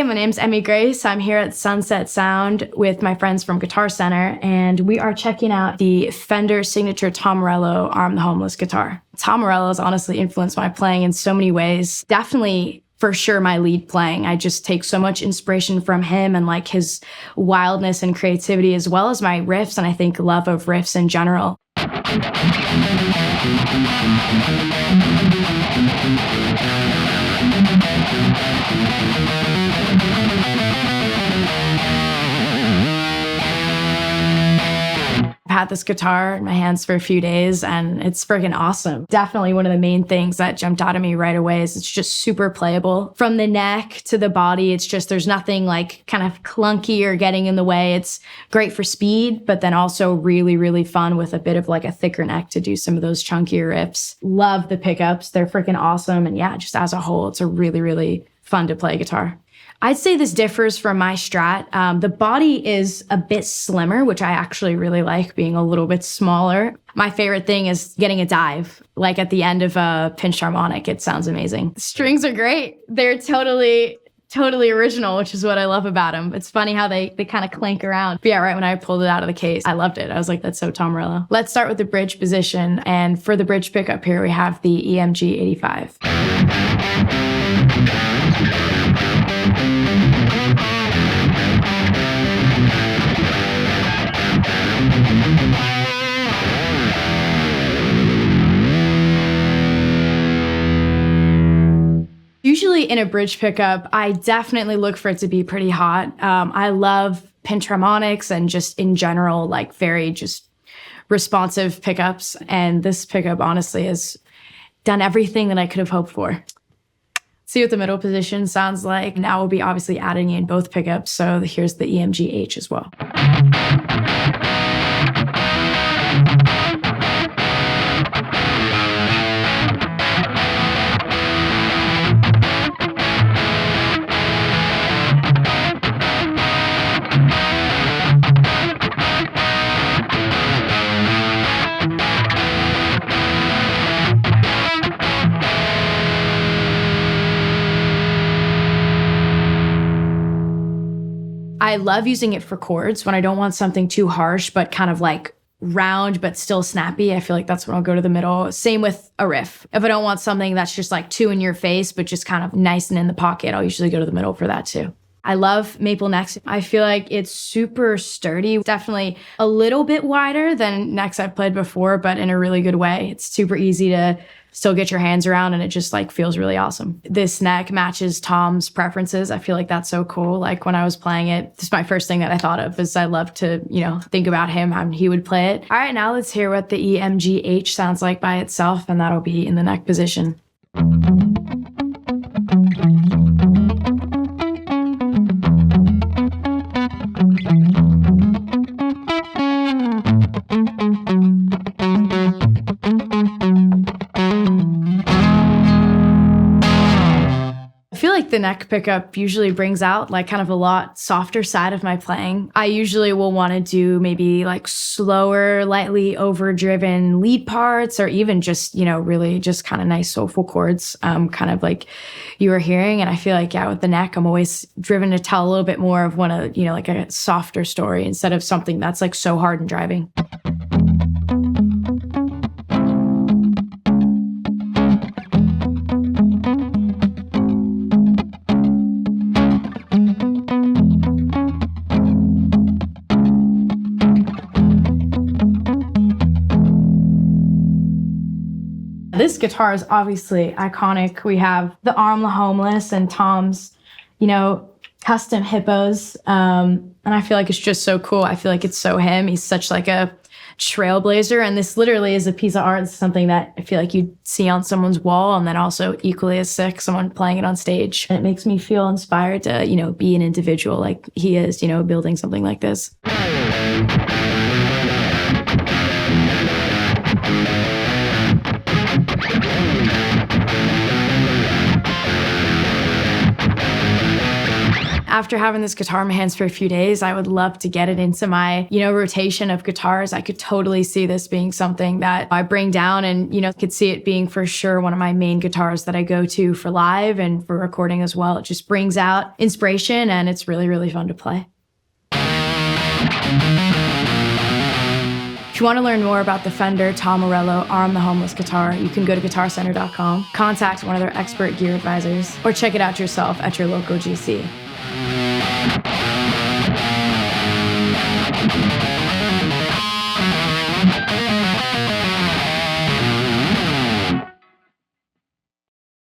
My name's Emmy Grace. I'm here at Sunset Sound with my friends from Guitarcenter, and we are checking out the Fender signature Tom Morello Arm the Homeless guitar. Tom Morello has honestly influenced my playing in so many ways. Definitely, for sure, my lead playing. I just take so much inspiration from him and like his wildness and creativity, as well as my riffs, and I think love of riffs in general. I've had this guitar in my hands for a few days and it's friggin' awesome. Definitely one of the main things that jumped out at me right away is it's just super playable. From the neck to the body, it's just, there's nothing like kind of clunky or getting in the way. It's great for speed, but then also really, really fun with a bit of like a thicker neck to do some of those chunkier riffs. Love the pickups. They're freaking awesome. And yeah, just as a whole, it's a really, really fun to play guitar. I'd say this differs from my Strat. The body is a bit slimmer, which I actually really like, being a little bit smaller. My favorite thing is getting a dive, like at the end of a pinched harmonic. It sounds amazing. The strings are great. They're totally original, which is what I love about them. It's funny how they kind of clank around. But yeah, right when I pulled it out of the case, I loved it. I was like, that's so Tom Morello. Let's start with the bridge position. And for the bridge pickup here, we have the EMG 85. Usually in a bridge pickup, I definitely look for it to be pretty hot. I love pinch harmonics and just in general, like very just responsive pickups. And this pickup honestly has done everything that I could have hoped for. See what the middle position sounds like. Now we'll be obviously adding in both pickups. So here's the EMG H as well. I love using it for chords when I don't want something too harsh, but kind of like round, but still snappy. I feel like that's when I'll go to the middle. Same with a riff. If I don't want something that's just like too in your face, but just kind of nice and in the pocket, I'll usually go to the middle for that too. I love maple necks. I feel like it's super sturdy. Definitely a little bit wider than necks I've played before, but in a really good way. It's super easy to still get your hands around and it just like feels really awesome. This neck matches Tom's preferences. I feel like that's so cool. Like when I was playing it, this is my first thing that I thought of is I love to, think about him, how he would play it. All right, now let's hear what the EMG H sounds like by itself, and that'll be in the neck position. The neck pickup usually brings out like kind of a lot softer side of my playing. I usually will want to do maybe like slower, lightly overdriven lead parts, or even just, really just kind of nice soulful chords, kind of like you were hearing. And I feel like, with the neck, I'm always driven to tell a little bit more of like a softer story instead of something that's like so hard and driving. This guitar is obviously iconic. We have the Arm the Homeless and Tom's, custom Hippos. And I feel like it's just so cool. I feel like it's so him. He's such like a Trailblazer. And this literally is a piece of art. It's something that I feel like you'd see on someone's wall, and then also equally as sick, someone playing it on stage. And it makes me feel inspired to, be an individual like he is, building something like this. After having this guitar in my hands for a few days, I would love to get it into my, rotation of guitars. I could totally see this being something that I bring down and, could see it being for sure one of my main guitars that I go to for live and for recording as well. It just brings out inspiration and it's really, really fun to play. If you want to learn more about the Fender Tom Morello Arm the Homeless guitar, you can go to guitarcenter.com, contact one of their expert gear advisors, or check it out yourself at your local GC.